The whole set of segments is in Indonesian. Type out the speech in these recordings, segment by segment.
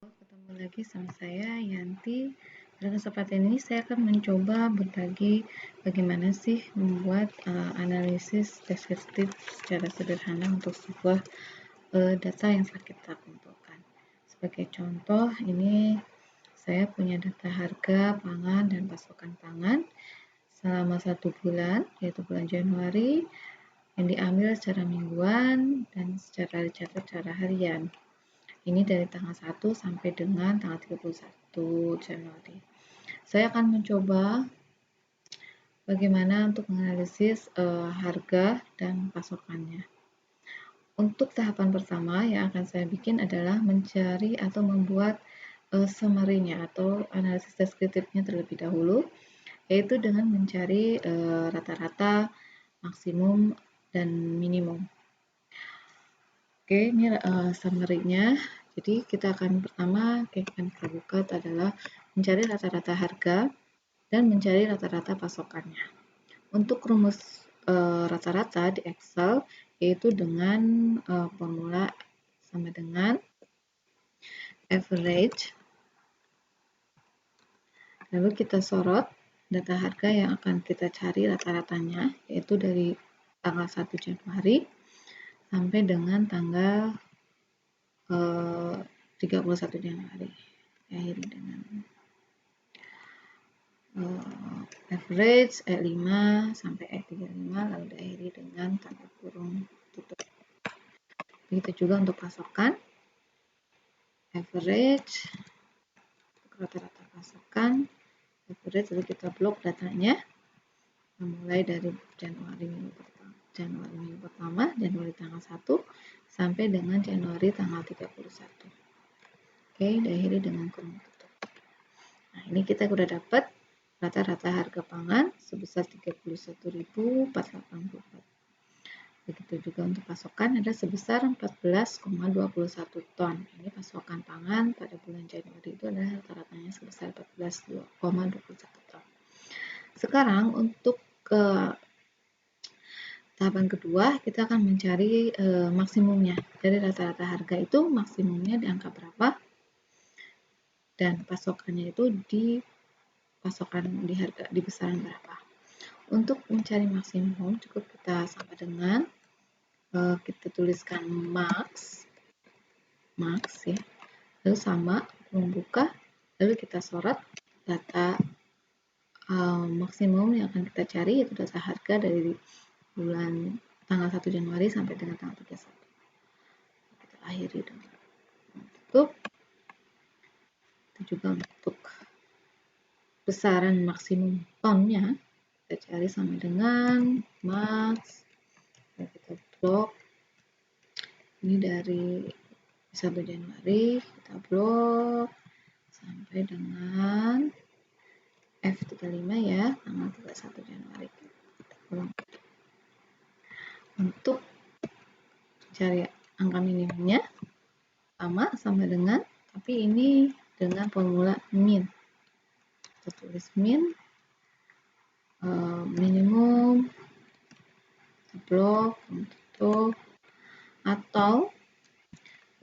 Ketemu lagi sama saya Yanti. Pada kesempatan ini saya akan mencoba berbagi bagaimana sih membuat analisis deskriptif secara sederhana untuk sebuah data yang telah kita kumpulkan. Sebagai contoh, ini saya punya data harga pangan dan pasokan pangan selama 1 bulan, yaitu bulan Januari, yang diambil secara mingguan dan secara dicatat secara harian. Ini dari tanggal 1 sampai dengan tanggal 31 Januari. Saya akan mencoba bagaimana untuk menganalisis harga dan pasokannya. Untuk tahapan pertama yang akan saya bikin adalah mencari atau membuat summary-nya atau analisis deskriptifnya terlebih dahulu, yaitu dengan mencari rata-rata, maksimum, dan minimum. Oke, ini summary-nya. Jadi kita akan pertama yang akan kita buka adalah mencari rata-rata harga dan mencari rata-rata pasokannya. Untuk rumus rata-rata di Excel yaitu dengan formula sama dengan average. Lalu kita sorot data harga yang akan kita cari rata-ratanya, yaitu dari tanggal 1 Januari sampai dengan tanggal 31 Januari. Diakhiri dengan average E5 sampai E35, lalu diakhiri dengan tanda kurung tutup. Begitu juga untuk pasokan, average, rata-rata pasokan, average, lalu kita blok datanya, mulai dari Januari minggu pertama, Januari tanggal 1, sampai dengan Januari tanggal 31. Oke, diakhiri dengan kurung tutup. Nah, ini kita sudah dapat rata-rata harga pangan sebesar 31.484. Begitu juga untuk pasokan ada sebesar 14,21 ton. Ini pasokan pangan pada bulan Januari itu adalah rata-ratanya sebesar 14,21 ton. Sekarang untuk tahapan kedua, kita akan mencari maksimumnya. Dari rata-rata harga itu maksimumnya di angka berapa? Dan pasokannya itu di besaran berapa. Untuk mencari maksimum cukup kita sama dengan kita tuliskan max ya, lalu sama membuka, lalu kita sorot data maksimum yang akan kita cari, yaitu data harga dari bulan tanggal 1 Januari sampai dengan tanggal 31. Kita akhiri dengan tutup. Itu juga untuk besaran maksimum tonnya kita cari sama dengan max, dan kita blok. Ini dari 1 Januari kita blok sampai dengan F35 ya, tanggal 31 Januari. Untuk cari angka minimumnya sama dengan, tapi ini dengan formula min. Kita tulis min, minimum, blok, tutup, atau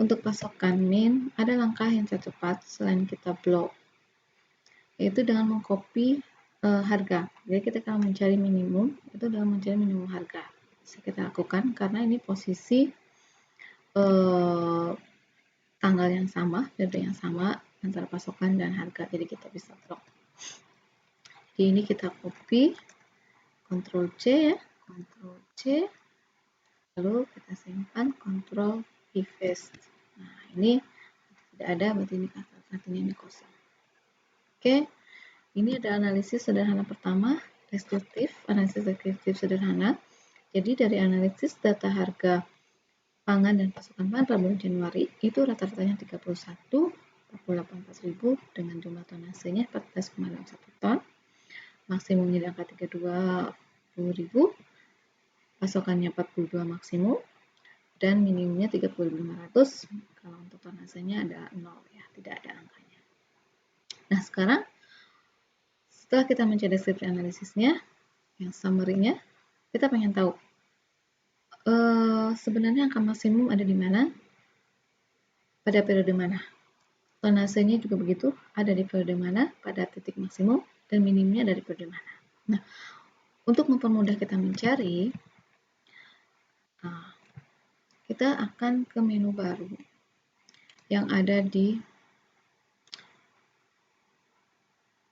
untuk pasokan min ada langkah yang tercepat selain kita blok, yaitu dengan mengcopy harga. Jadi kita akan mencari minimum, itu dengan mencari minimum harga. Bisa kita lakukan karena ini posisi tanggal yang sama, periode yang sama antara pasokan dan harga, jadi kita bisa blok. Jadi ini kita copy, Ctrl C ya, Ctrl C, lalu kita simpan, Ctrl V paste. Nah, ini tidak ada, berarti ini artinya ini kosong. Oke, ini ada analisis sederhana pertama, analisis deskriptif sederhana. Jadi dari analisis data harga pangan dan pasokan pangan pada bulan Januari itu rata-ratanya 48.000 dengan jumlah tonasenya 14,61 ton, maksimumnya di angka 32.000, pasokannya 42 maksimum, dan minimumnya 3.500. Kalau untuk tonasenya ada 0 ya, tidak ada angkanya. Nah, sekarang setelah kita mencari deskripsi analisisnya, yang summary-nya, kita pengen tahu sebenarnya angka maksimum ada di mana, pada periode mana. tonasenya juga begitu, ada di periode mana pada titik maksimum dan minimnya dari periode mana. Nah, untuk mempermudah kita mencari, kita akan ke menu baru yang ada di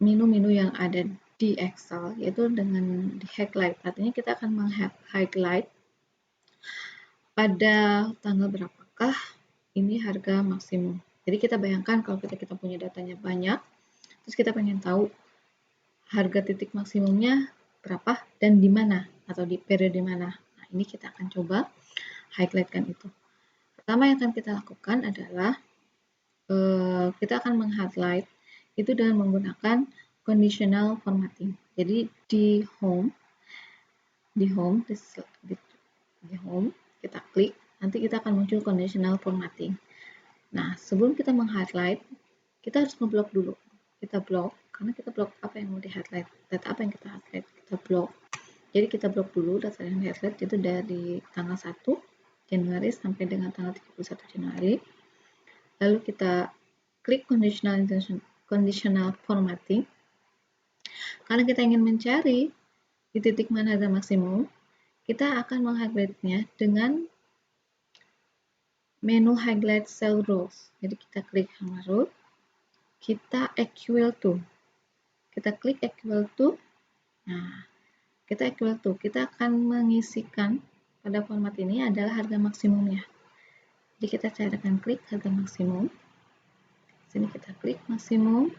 menu-menu yang ada di Excel, yaitu dengan di highlight. Artinya kita akan meng-highlight pada tanggal berapakah ini harga maksimum. Jadi kita bayangkan kalau kita punya datanya banyak, terus kita pengen tahu harga titik maksimumnya berapa dan di mana atau di periode mana. Nah, ini kita akan coba highlightkan itu. Pertama yang akan kita lakukan adalah kita akan meng-highlight itu dengan menggunakan conditional formatting. Jadi di home kita klik, nanti kita akan muncul conditional formatting. Nah, sebelum kita meng-highlight, kita harus ngeblok dulu. Kita blok, karena kita blok apa yang mau di-highlight. Data apa yang kita highlight, kita blok. Jadi kita blok dulu data yang di-highlight itu dari tanggal 1 Januari sampai dengan tanggal 31 Januari. Lalu kita klik conditional formatting. Karena kita ingin mencari di titik mana harga maksimum, kita akan meng-highlightnya dengan menu highlight cell rows. Jadi kita klik sama row, kita equal to. Kita klik equal to. Nah, kita equal to. Kita akan mengisikan pada format ini adalah harga maksimumnya. Jadi kita carikan klik harga maksimum. Sini kita klik maksimum.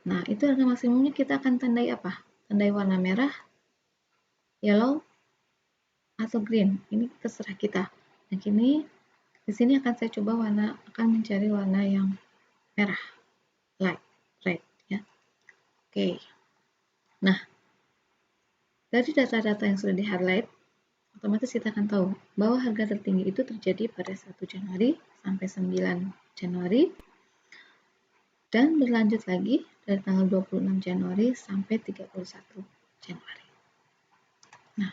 Nah, itu harga maksimumnya kita akan tandai apa? Tandai warna merah, yellow, atau green. Ini terserah kita. Nah, di sini akan saya coba akan mencari warna yang merah, light, red, ya. Oke. Nah, dari data-data yang sudah di-highlight, otomatis kita akan tahu bahwa harga tertinggi itu terjadi pada 1 Januari sampai 9 Januari dan berlanjut lagi dari tanggal 26 Januari sampai 31 Januari. Nah,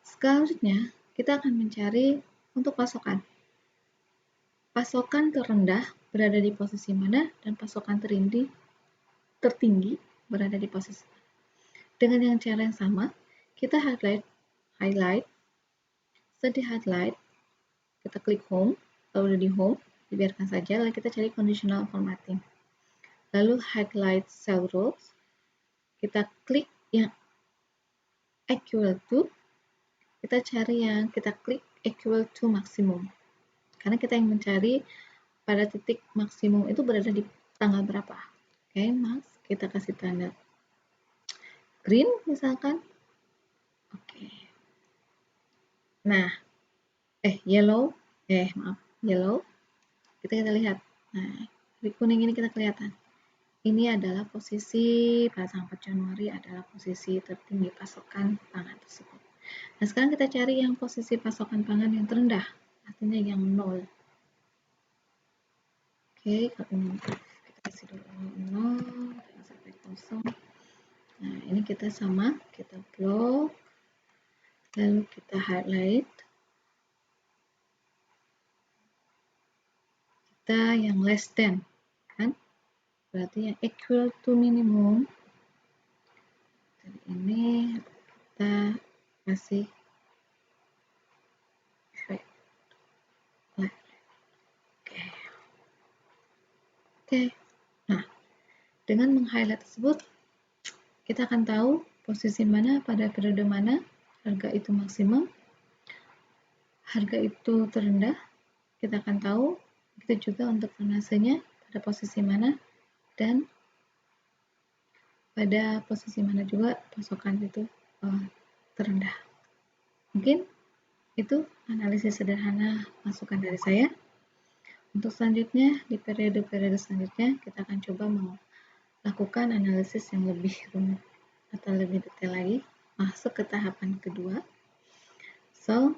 selanjutnya kita akan mencari untuk pasokan. Pasokan terendah berada di posisi mana dan pasokan tertinggi berada di posisi mana. Dengan yang cara yang sama, kita highlight, setelah di highlight, kita klik home, lalu di home, dibiarkan saja, lalu kita cari conditional formatting. Lalu highlight cell rows, kita klik yang equal to, kita klik equal to maksimum. Karena kita yang mencari pada titik maksimum itu berada di tanggal berapa. Oke, Mas, kita kasih tanda green misalkan. Oke. Nah, yellow. Kita lihat. Nah, di kuning ini kita kelihatan. Ini adalah posisi pada tanggal 4 Januari adalah posisi tertinggi pasokan pangan tersebut. Nah, sekarang kita cari yang posisi pasokan pangan yang terendah, artinya yang 0. Oke, kita kasih dulu 0, jangan sampai kosong. Nah, ini kita blok, lalu kita highlight. Kita yang less than, kan? Berarti yang equal to minimum. Dan ini kita kasih red. Oke. Nah, dengan meng-highlight tersebut, kita akan tahu posisi mana pada periode mana harga itu maksimum, harga itu terendah. Kita akan tahu begitu juga untuk tonasenya pada posisi mana dan pada posisi mana juga pasokan itu terendah. Mungkin itu analisis sederhana masukan dari saya. Untuk selanjutnya, di periode-periode selanjutnya, kita akan coba melakukan analisis yang lebih rumit atau lebih detail lagi, masuk ke tahapan kedua. So,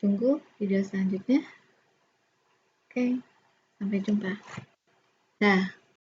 tunggu video selanjutnya. Oke, sampai jumpa. Dah.